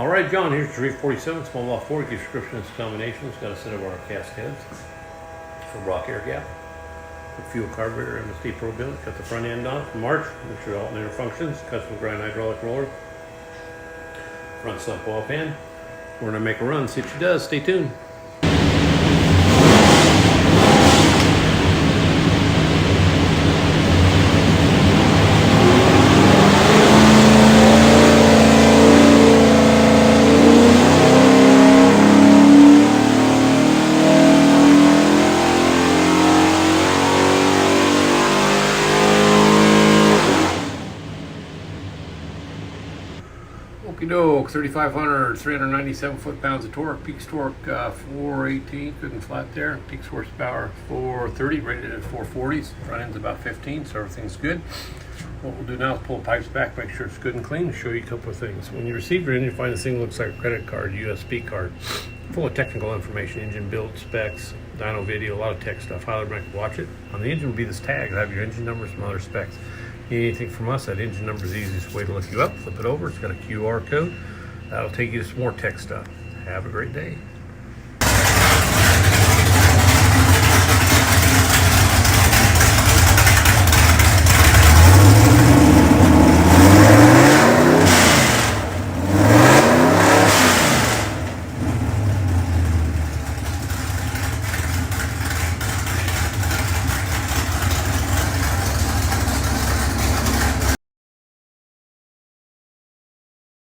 All right, John, here's 347 small block 4. Gives description and combinations. Got a set of our cast heads for Brock air gap. The fuel carburetor, MSD Pro build. Got the front end on from March. Make sure alternator functions. Custom grind hydraulic roller. Front sump oil pan. We're gonna make a run. See what she does. Stay tuned. Okie doke, 3,500, 397 foot-pounds of torque, peak torque 418, good and flat there. Peak horsepower 430, rated at 440s. Front end's about 15, so everything's good. What we'll do now is pull the pipes back, make sure it's good and clean, and show you a couple of things. When you receive your engine, find this thing looks like a credit card, USB card, full of technical information, engine build specs, dyno video, a lot of tech stuff. Highly recommend watch it. On the engine will be this tag. It'll have your engine number, some other specs. Need anything from us, that engine number is the easiest way to look you up. Flip it over, it's got a QR code. That'll take you to some more tech stuff. Have a great day.